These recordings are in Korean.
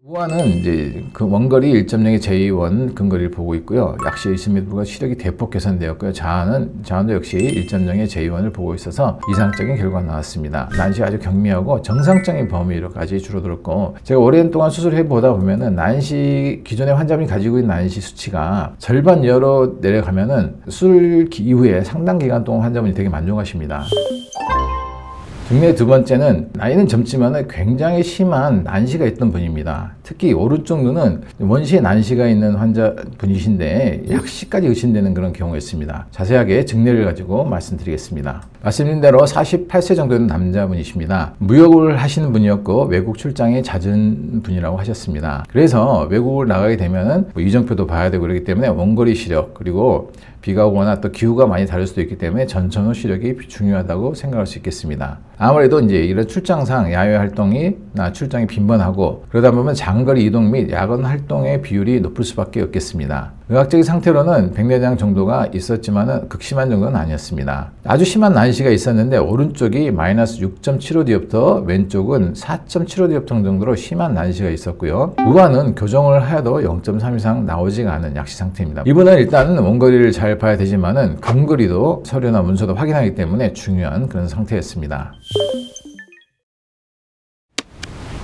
우한은 이제 그 원거리 1.0의 제2원 근거리를 보고 있고요. 약시 20m가 시력이 대폭 개선되었고요. 자안도 역시 1.0의 제2원을 보고 있어서 이상적인 결과가 나왔습니다. 난시가 아주 경미하고 정상적인 범위로까지 줄어들었고, 제가 오랜 동안 수술해 보다 보면은 난시 기존의 환자분이 가지고 있는 난시 수치가 절반 이하로 내려가면은 수술 이후에 상당 기간 동안 환자분이 되게 만족하십니다. 중요한 두 번째는 나이는 젊지만 굉장히 심한 난시가 있던 분입니다. 특히 오른쪽 눈은 원시에 난시가 있는 환자분이신데 약시까지 의심되는 그런 경우가 있습니다. 자세하게 증례를 가지고 말씀드리겠습니다. 말씀드린 대로 48세 정도 되는 남자분이십니다. 무역을 하시는 분이었고 외국 출장이 잦은 분이라고 하셨습니다. 그래서 외국을 나가게 되면은 이정표도 봐야 되고 그렇기 때문에 원거리 시력, 그리고 비가 오거나 또 기후가 많이 다를 수도 있기 때문에 전천후 시력이 중요하다고 생각할 수 있겠습니다. 아무래도 이제 이런 출장상 야외 활동이나 출장이 빈번하고 그러다 보면 장거리 이동 및 야간 활동의 비율이 높을 수밖에 없겠습니다. 의학적인 상태로는 백내장 정도가 있었지만 극심한 정도는 아니었습니다. 아주 심한 난시가 있었는데 오른쪽이 마이너스 6.75디옵터, 왼쪽은 4.75디옵터 정도로 심한 난시가 있었고요. 우한은 교정을 하여도 0.3 이상 나오지가 않은 약시 상태입니다. 이분은 일단 원거리를 잘 봐야 되지만은 근거리도 서류나 문서도 확인하기 때문에 중요한 그런 상태였습니다.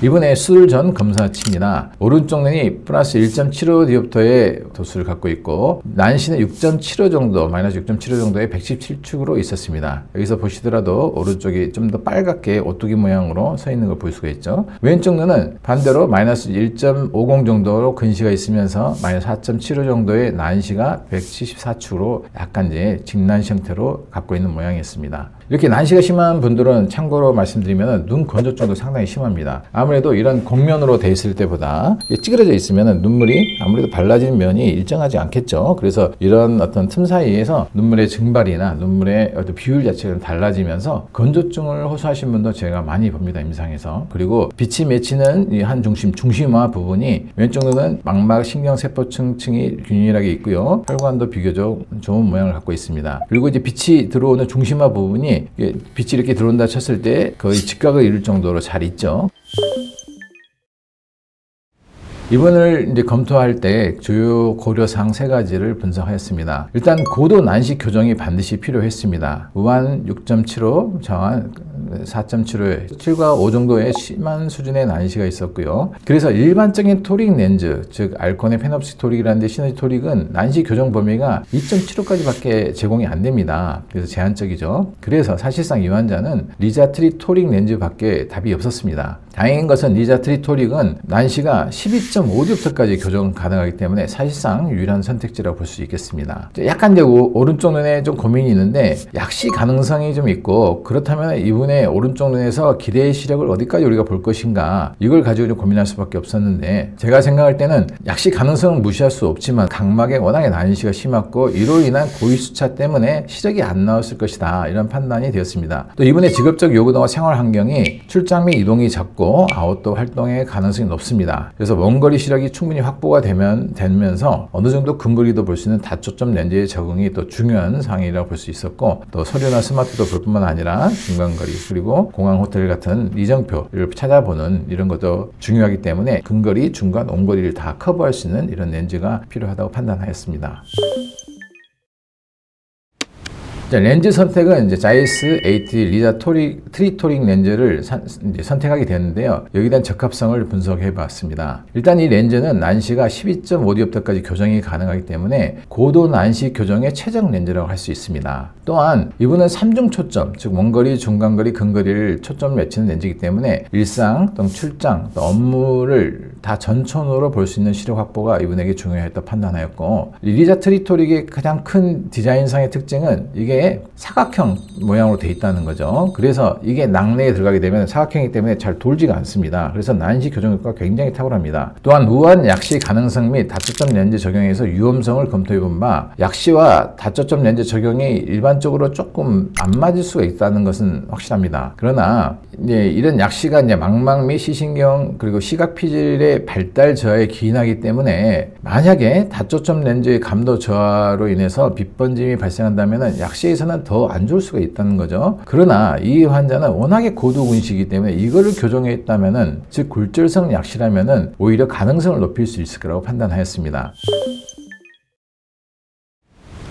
이번에 수술 전 검사치입니다. 오른쪽 눈이 플러스 1.75디옵터의 도수를 갖고 있고 난시는 6.75 정도, 마이너스 6.75 정도의 117축으로 있었습니다. 여기서 보시더라도 오른쪽이 좀 더 빨갛게 오뚜기 모양으로 서 있는 걸 볼 수가 있죠. 왼쪽 눈은 반대로 마이너스 1.50 정도로 근시가 있으면서 마이너스 4.75 정도의 난시가 174축으로 약간 이제 직난시 형태로 갖고 있는 모양이었습니다. 이렇게 난시가 심한 분들은 참고로 말씀드리면 눈 건조증도 상당히 심합니다. 아무래도 이런 곡면으로 돼 있을 때보다 찌그러져 있으면 눈물이 아무래도 발라진 면이 일정하지 않겠죠. 그래서 이런 어떤 틈 사이에서 눈물의 증발이나 눈물의 어떤 비율 자체가 달라지면서 건조증을 호소하신 분도 제가 많이 봅니다, 임상에서. 그리고 빛이 맺히는 이 한 중심화 부분이 왼쪽 눈은 망막 신경세포층이 균일하게 있고요. 혈관도 비교적 좋은 모양을 갖고 있습니다. 그리고 이제 빛이 들어오는 중심화 부분이 빛이 이렇게 들어온다 쳤을 때 거의 직각을 이룰 정도로 잘 있죠. 이분을 이제 검토할 때 주요 고려사항 3가지를 분석하였습니다. 일단 고도 난시 교정이 반드시 필요했습니다. 우한 6.75, 저한 4.75, 7과 5 정도의 심한 수준의 난시가 있었고요. 그래서 일반적인 토릭 렌즈, 즉 알코네 페놉틱 토릭이라는 데 시너지 토릭은 난시 교정 범위가 2.75까지밖에 제공이 안 됩니다. 그래서 제한적이죠. 그래서 사실상 이 환자는 리자트리 토릭 렌즈밖에 답이 없었습니다. 다행인 것은 리자트리 토릭은 난시가 12.5디옵터까지 교정 가능하기 때문에 사실상 유일한 선택지라고 볼 수 있겠습니다. 약간 이제 오른쪽 눈에 좀 고민이 있는데 약시 가능성이 좀 있고, 그렇다면 이분의 오른쪽 눈에서 기대의 시력을 어디까지 우리가 볼 것인가, 이걸 가지고 좀 고민할 수밖에 없었는데, 제가 생각할 때는 약시 가능성은 무시할 수 없지만 각막에 워낙에 난시가 심했고 이로 인한 고위수차 때문에 시력이 안 나왔을 것이다, 이런 판단이 되었습니다. 또 이분의 직업적 요구도와 생활 환경이 출장 및 이동이 작고 아웃도어 활동의 가능성이 높습니다. 그래서 원거리 시력이 충분히 확보가 되면서 어느 정도 근거리도 볼 수 있는 다초점 렌즈의 적응이 또 중요한 사항이라고 볼 수 있었고, 또 서류나 스마트도 볼 뿐만 아니라 중간거리, 그리고 공항 호텔 같은 이정표를 찾아보는 이런 것도 중요하기 때문에 근거리, 중간, 원거리를 다 커버할 수 있는 이런 렌즈가 필요하다고 판단하였습니다. 자, 렌즈 선택은 이제 자이스 AT 리자 트리토릭 렌즈를 이제 선택하게 되었는데요. 여기에 대한 적합성을 분석해 봤습니다. 일단 이 렌즈는 난시가 12.5디옵터까지 교정이 가능하기 때문에 고도 난시 교정의 최적 렌즈라고 할 수 있습니다. 또한 이분은 3중 초점, 즉 원거리, 중간거리, 근거리를 초점을 맞추는 렌즈이기 때문에 일상 또는 출장, 또 업무를 다 전천후로 볼 수 있는 시력 확보가 이분에게 중요했다 판단하였고, 리자 트리토릭의 가장 큰 디자인상의 특징은 이게 사각형 모양으로 되어 있다는 거죠. 그래서 이게 낙내에 들어가게 되면 사각형이기 때문에 잘 돌지가 않습니다. 그래서 난시 교정 효과가 굉장히 탁월합니다. 또한 우한 약시 가능성 및 다초점 렌즈 적용에서 유험성을 검토해 본 바 약시와 다초점 렌즈 적용이 일반적으로 조금 안 맞을 수가 있다는 것은 확실합니다. 그러나 이제 이런 약시가 이제 망막 및 시신경 그리고 시각 피질의 렌즈의 발달 저하에 기인하기 때문에 만약에 다초점 렌즈의 감도 저하로 인해서 빛 번짐이 발생한다면 약시에서는 더 안 좋을 수가 있다는 거죠. 그러나 이 환자는 워낙에 고도근시이기 때문에 이거를 교정해 있다면은, 즉 굴절성 약시라면은 오히려 가능성을 높일 수 있을 거라고 판단하였습니다.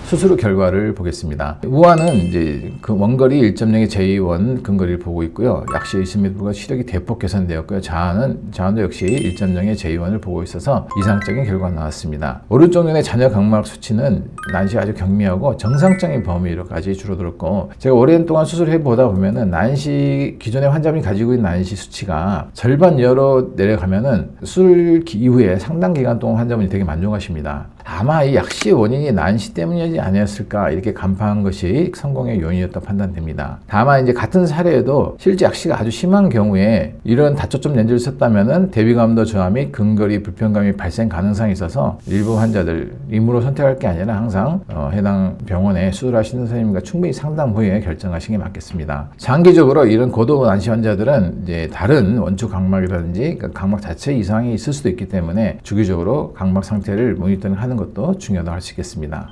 수술 후 결과를 보겠습니다. 우아는 이제 그 원거리 1.0의 제2원 근거리를 보고 있고요. 약시 20m가 시력이 대폭 개선되었고요. 자안도 역시 1.0의 제2원을 보고 있어서 이상적인 결과가 나왔습니다. 오른쪽 눈의 잔여 각막 수치는 난시가 아주 경미하고 정상적인 범위로까지 줄어들었고, 제가 오랜 동안 수술해 보다 보면은 난시, 기존의 환자분이 가지고 있는 난시 수치가 절반 이하로 내려가면은 수술 이후에 상당 기간 동안 환자분이 되게 만족하십니다. 아마 이 약시의 원인이 난시 때문이지 아니었을까, 이렇게 간파한 것이 성공의 요인이었다 판단됩니다. 다만 이제 같은 사례에도 실제 약시가 아주 심한 경우에 이런 다초점 렌즈를 썼다면은 대비감도 저하 및 근거리 불편감이 발생 가능성이 있어서 일부 환자들 임으로 선택할 게 아니라 항상 해당 병원에 수술하시는 선생님과 충분히 상담 후에 결정하시는 게 맞겠습니다. 장기적으로 이런 고도 난시 환자들은 이제 다른 원축 각막이라든지 각막 자체 이상이 있을 수도 있기 때문에 주기적으로 각막 상태를 모니터링하는 것도 중요하다고 할 수 있겠습니다.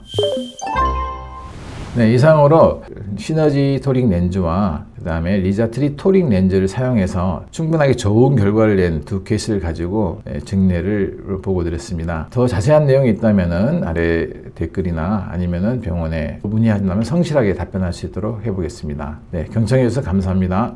네, 이상으로 시너지 토릭 렌즈와 그 다음에 리자트리 토릭 렌즈를 사용해서 충분하게 좋은 결과를 낸 두 케이스를 가지고 증례를 보고 드렸습니다. 더 자세한 내용이 있다면 아래 댓글이나 아니면 병원에 문의하신다면 성실하게 답변할 수 있도록 해보겠습니다. 네, 경청해 주셔서 감사합니다.